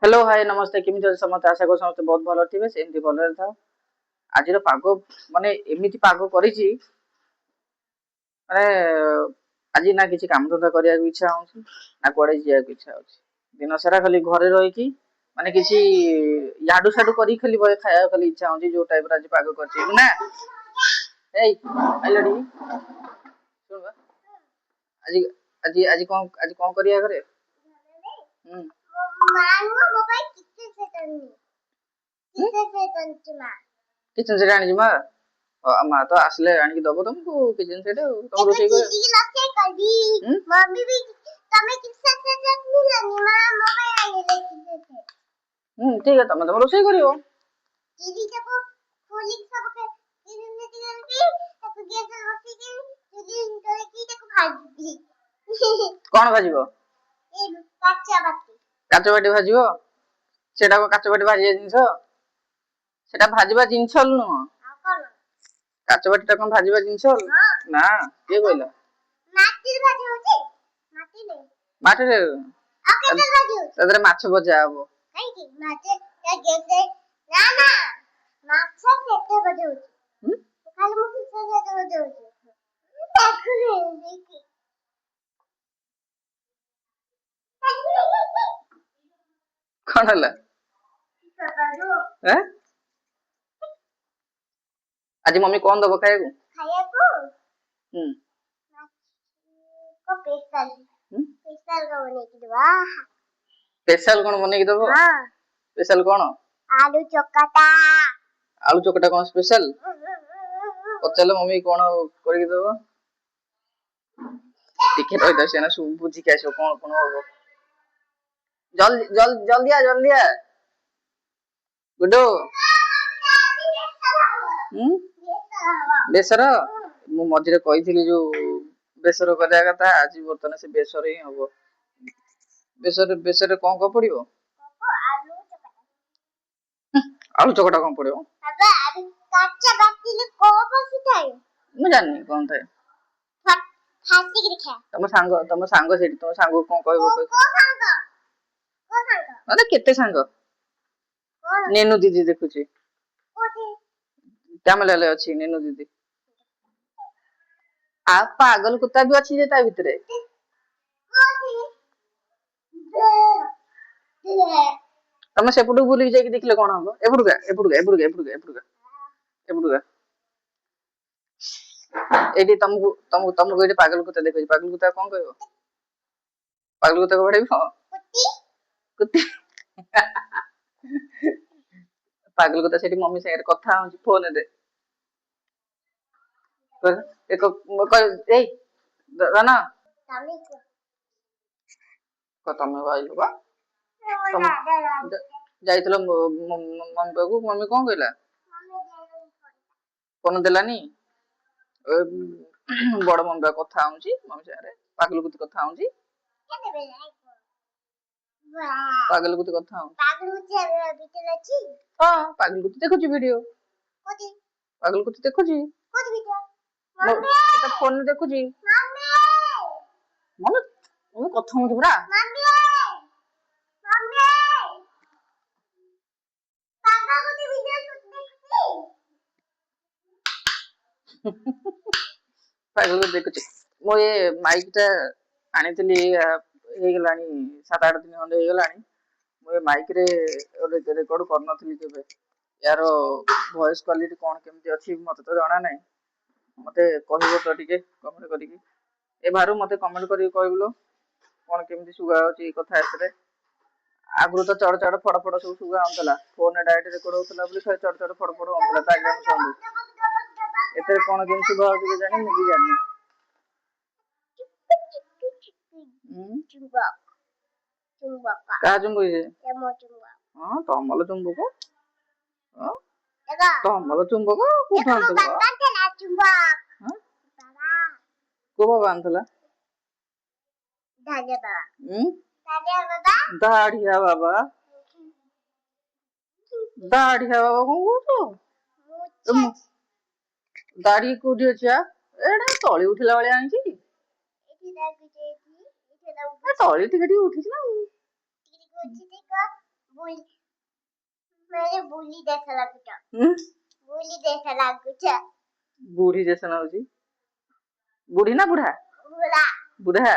hello hi नमस्ते केमिति अछि समस्त आशा को समस्त बहुत भलो थिबे सेमति भलो था आजिर पागो माने एमिति पागो करिछि माने आजि ना किछि काम धंदा करिया इच्छा होछि ना कोडे जिया इच्छा होछि दिन सारा खाली घरे रहि की माने किछि याडू साडू करी खाली बय खाया खाली इच्छा होछि जो टाइप रा आज पागो करछि ना एई आइलडी सुन बा आजि आजि आजि कोन करिया घरे मानु मोबाइल किसे से करनी किचन से आनी मा मा तो आसले आनी दबो तुमको किचन से तुम रोटी को लसे करबी मम्मी भी तमे किसे से करनी लानी मा मोबाइल आनी ले किसे से ठीक है तमे रोटी करियो दीदी को खोली सब के किचन में करके तब गैस रोटी के दीदी करे की तक भाजी कोन भाजीबो ए काचा बाटी भाजिबो सेटा को काचा बाटी भाजिया जिंस सेटा भाजिबा जिंस नु काचा बाटी ता कोन भाजिबा जिंस ना के कहला माटी भाजी होची माटी रे आ केते भाजी होची तदरे माछ भजा हबो काई की माछ या गेसे ना ना माछ केते भाजी होची खाली मु किसे केते भाजी होची देखु रे देखी कौन हला हैं आज मम्मी कौन दबो खाए को को स्पेशल कौन बने की दबो हां स्पेशल कौन आलू चोकटा कौन स्पेशल पचले मम्मी कौन करी दबो टिके रहि दसे ना सु बुझी के आसो कौन कौन होबो जल्दी आ गुड्डू बेसर मु मझिरे कहिथिली जो बेसर करया कथा आज बर्तन से बेसर ही हबो बेसर कोन को पड़िबो आलू चकटा कोन पड़िबो बाबा अभी कच्चा बाटीले को बसिथाय मु जाननी कोन थाय फाटी के देखा तम सांग सेठी तम सांग कोन कहबो को सांग अरे केते सांग नेनु दीदी देखुची कोठी कैमरा ले अछि नेनु दीदी आ पागल कुत्ता भी अछि जे ता भितरे तमे सेपुटु बुली जाई कि देखले कोन हबो एपुडुगा एडी तुमको एडी पागल कुत्ता देखै पागल कुत्ता कोन कहबो पागल कुत्ता को बड़ेबो कुत्ती पागल कुत्ता सेठी मम्मी से कथा होची फोन दे एक ए राना को तमे भाईलो बा तुम जाइतलो मम्मी बाबू मम्मी कोन कहला कोन देलानी बड़ मम्मी बा कथा होची मम्मी से पागल कुत्ता कथा होची पागल कुत्ता कथा हो पागल कुत्ता भितर अछि हां पागल कुत्ता देखुची वीडियो कोती पागल कुत्ता देखुची कोती वीडियो मम्मी तो फोन देखुची मम्मी मम्मी कथा होची पुरा मम्मी पागल कुत्ता वीडियो देखुची पागल कुत्ता देखुची मो ये माइक ता आनितली हे गलानी 7-8 दिन होले हे गलानी मो माइक रे रिकॉर्ड करनथली केबे यार वॉइस क्वालिटी कोन केमती अछि मते तो जाना नै मते कहिबो तो टिके कमेंट करी कि ए बारू मते कमेंट करी कहबिलो कोन केमती सुगा अछि कथा एतरे आगु तो चढ़ चढ़ फड़ फड़ सब सुगा होतला फोन डायरेक्ट रिकॉर्ड होतला बोली चढ़ चढ़ फड़ फड़ होतला बैकग्राउंड साउंड एतरे कोन केम सुगा अछि जानि मु भी जानि चुंबक का चुंबक ये एमो चुंबक हां तमल चुंबक हां एगा तमल चुंबक को बांधला बांधला चुंबक हां बाबा को बांधला दादा बाबा दाढ़िया बाबा दाढ़िया बाबा को तो दाढ़ी कोडी अछि एडा तळी उठिला वाली आंची एठी दागी जेठी एठी तळी टिकटी उठिछ ना टिकटी उठिछ देखो मेरे बुली जैसा लगता हम्म बुली जैसा लगता बूढ़ी जैसे ना होची बूढ़ी ना बुढ़ा बुला बुढ़ा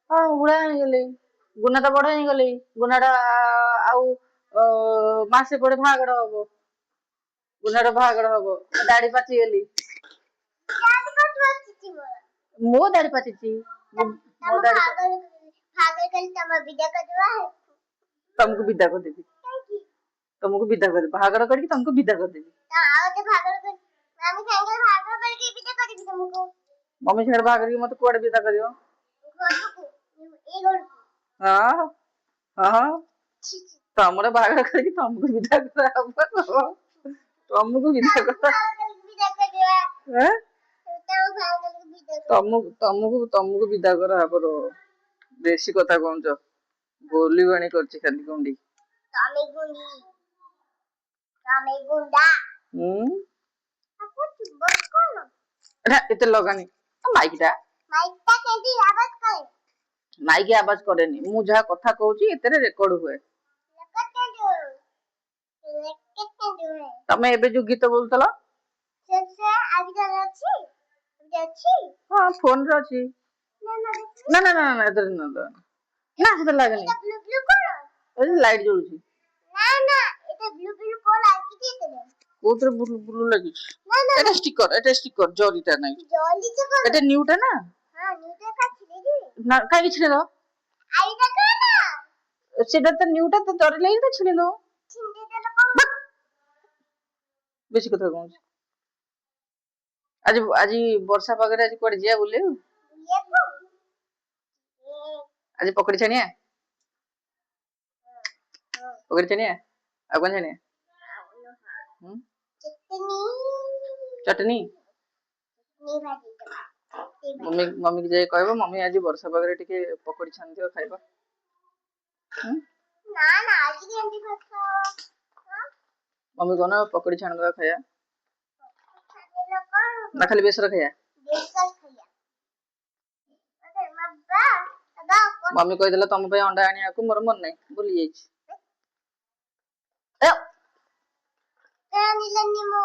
हाँ बुढ़ा हो गले गुना तो बड़ हो गले गुनाटा आउ मासे पड़े भागड़ हम गुनाटा भागड़ हम दाढ़ी पाची गली क्या बात करती हो मो दाढ़ी पाची मो दाढ़ी भागल कल तम विदा कर दवा है तुमको विदा कर देवी तुमको विदा कर भागड़ करके तुमको विदा कर देवी आओ तो भागल कर मामी सांगे भागल करके विदा कर देबी तुमको मम्मी छेड़ भागड़ के मत कोड़ विदा करियो ए गोड़ हाँ हाँ तमरे भागड़ करके तुमको विदा कराबो तुमको विदा कर विदा कर देवा हैं तो भागल के विदा ତମକୁ ବିଦା କରାହବ ଦେଶୀ କଥା କହୁଛ ବୋଲି ବାଣୀ କରିଛି ଖାଲି ଗୁଣ୍ଡି ତମେ ଗୁଣ୍ଡା আপু বস করো ଏଟା ଏତେ ଲଗାନି ମାଇକିଟା মাইকটা কেদি আওয়াজ করে ମାଇକି ଆବାଜ କରେନି ମୁଁ ଯାହା କଥା କହୁଛି ଏଥିରେ ରେକର୍ଡ ହୁଏ ତମେ ଏବେ ଯୋଉ ଗୀତ ବୋଲୁଥିଲ ସେ ଆଜି ଅଛି ହଁ ଫୋନରେ ଅଛି ନା ନା ନା ନା ଏଥିରେ ନା ନା ସେଟା ଲାଗେନି এটা ব্লু ব্লু করো ଏଠି ଲାଇଟ୍ ଜଳୁଛି না না এটা ব্লু ব্লু কোল আর কি দিতে দে କୋଉଥିରେ ବ୍ଲୁ ବ୍ଲୁ ଲାଗିଛି না না এটা ଷ୍ଟିକର ଜରିଟା ନାହିଁ জলদি তো করো এটা নিউটা না হ্যাঁ নিউটা কাছে দিদি না କାହିଁକି ଛିଣ୍ଡେଇ ଦବ আইটা করো না সেটা তো নিউটা তো জରି ଲାଗି ତ ଛିଣ୍ଡେଇ ଦବ ছিন্দে দিলে করো ବେଶୀ କଥା କହୁଛି ଆଜି ଆଜି ବର୍ଷା ପାଗରେ ଆଜି କୁଆଡେ ଯିବା ବୁଲିବାକୁ লেখো ଆଜି ପକୋଡି ଛାଣିଆ ପକୋଡି ଛାଣିଆ ଆଉ କଣ ଛାଣିଆ চটনি ଚଟନି নি ভাজি দেবা ମମି କି ଯାଇ କହିବ ମମି ଆଜି ବର୍ଷା ପାଗରେ ଟିକେ ପକୋଡି ଛାଣିଦିଅ ଖାଇବା না না আজকে কেমতি করছো ମମି କହନା ପକୋଡି ଛାଣିଦବା ଖାଇବା খাইলো করো ନା ଖାଲି ବେସର ଖାଇବା বেকার খাইয়া আরে বাবা দাদা ମମି କହିଦେଲା ତମ ପାଇଁ ଅଣ୍ଡା ଆଣିବାକୁ ମୋର ମନେ ନାହିଁ ଭୁଲି ଯାଇଛି কেন নিলেনি মো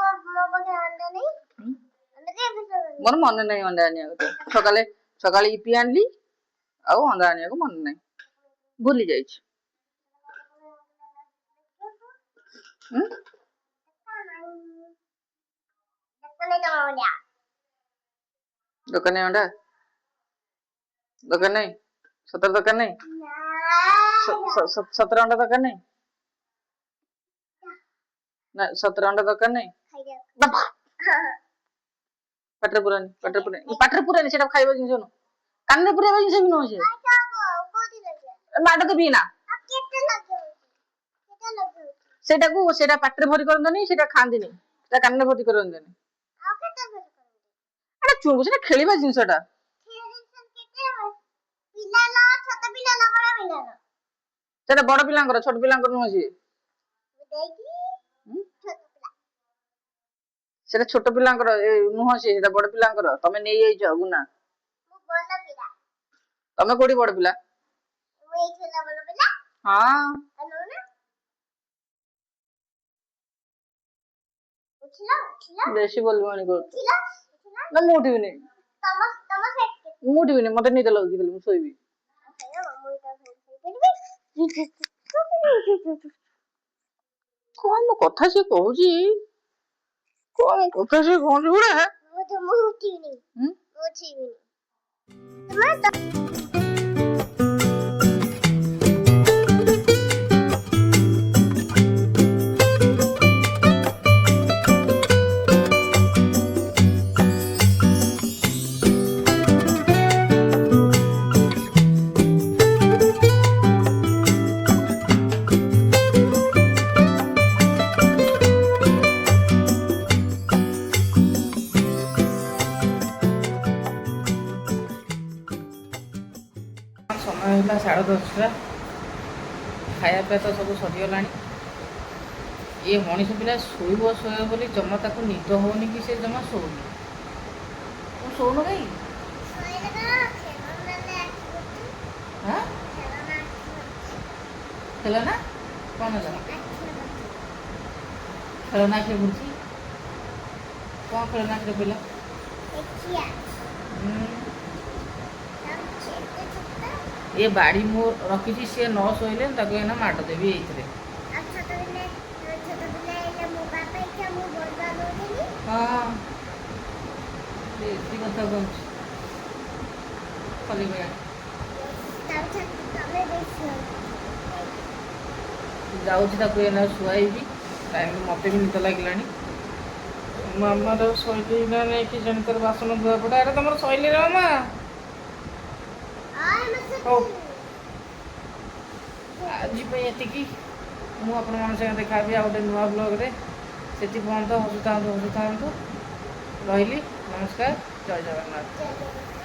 বগে আন্ডা নেই আন্ডা কে বিসর ମୋର ମନେ ନାହିଁ ଅଣ୍ଡା ଆଣିବାକୁ ସକାଳେ ସକାଳେ ଇପି ଆଣିଲି ଆଉ ଅଣ୍ଡା ଆଣିବାକୁ ମନେ ନାହିଁ ଭୁଲି ଯାଇଛି ଦୋକାନ ଅଣ୍ଡା ଦୋକାନ ନାହିଁ ସତର ଦୋକାନ ନାହିଁ ସତର ଅଣ୍ଡା ଦୋକାନ ନାହିଁ ନା ସତର ଅଣ୍ଡା ଦୋକାନ ନାହିଁ ପାଟିରେ ପୁରାନି ସେଟା ଖାଇବା ଜିନିଷ ନୁହଁ କାନରେ ପୁରାଇବା ଜିନିଷ ବି ନୁହଁ ସେ ମାଡ ଦେବି ନା ସେଟା ପାଟିରେ ଭରି କରନ୍ତିନି ସେଟା ଖାଆନ୍ତିନି ସେଟା କାନରେ ଭର୍ତ୍ତି କରନ୍ତିନି ଏଟା ଚୁଙ୍ଗୁ ସେଟା ଖେଳିବା ଜିନିଷଟା ସେଟା ବଡ ପିଲାଙ୍କର ଛୋଟ ପିଲାଙ୍କର ନୁହଁ ସିଏ ସେଟା ଛୋଟ ପିଲାଙ୍କର ନୁହଁ ସିଏ ସେଟା ବଡ ପିଲାଙ୍କର ତମେ ନେଇଯାଇଛ ଗୁନା ତମେ କୋଉଠି ବଡ ପିଲା ହଁ ବେଶୀ ବୋଲବାଣି କରୁଛୁ ନା ମୁଁ ଉଠିବିନି ମତେ ନିଦ ଲାଗୁଛି ଖାଲି ମୁଁ ଶୋଇବି କଣ କଥା ସିଏ କହୁଛି କଣ କଥା ସିଏ କହୁଛି ଗୁଡା ସମୟ ହେଲା 10:30 ଖାଇବା ପିଇବା ତ ସବୁ ସରିଗଲାଣି ଏ ମଣିଷ ପିଲା ଶୋଇବ ବୋଲି ଜମା ତାକୁ ନିଦ ହଉନି କି ସେ ଜମା ଶୋଉନି ତୁ ଶୋଉନୁ କାଇଁ ଖେଳ ନା କଣ ହେଲା ଖେଳନା ଖେଳ ବୁଝି କ'ଣ ଖେଳନା ଖେଳ ପିଲା ଦେଖିଆ ତାର ଛୋଟ ଛୋଟ ଏ ବାଡ଼ି ମୁଁ ରଖିଛି ସିଏ ନ ଶୋଇଲେ ତାକୁ ଏଇନା ମାଡ଼ ଦେବି ଏଇଥିରେ ଆଉ ଛୋଟ ପିଲା ଏଇଟା ମୋ ବାପା ଇଚ୍ଛା ମୁଁ ବର୍ଗା ଦଉଥିଲି ହଁ ଏମିତି କଥା କହୁଛି ଖାଲି ଭଳିଆ ତାର ଛୋଟ ତମେ ବେଶୀ ଯାଉଛି ତାକୁ ଏଇନା ଶୁଆଇବି ଟାଇମ୍ ମୋତେ ବି ନିଦ ଲାଗିଲାଣି ମାମାର ଶୈଳୀ ନା ନେଇକି ଜଣେ ତାର ବାସନ ଧୁଆ ପଡ଼ା ଏଇଟା ତମର ଶୈଳୀରେ ମାମା ହଉ ଆଜି ପାଇଁ ଏତିକି ମୁଁ ଆପଣମାନଙ୍କ ସାଙ୍ଗେ ଦେଖାହେବି ଆଉ ଗୋଟେ ନୂଆ ବ୍ଲଗ୍ରେ ସେଠି ପର୍ଯ୍ୟନ୍ତ ହସୁଥାନ୍ତୁ ରହିଲି ନମସ୍କାର ଜୟ ଜଗନ୍ନାଥ ବେଶୀ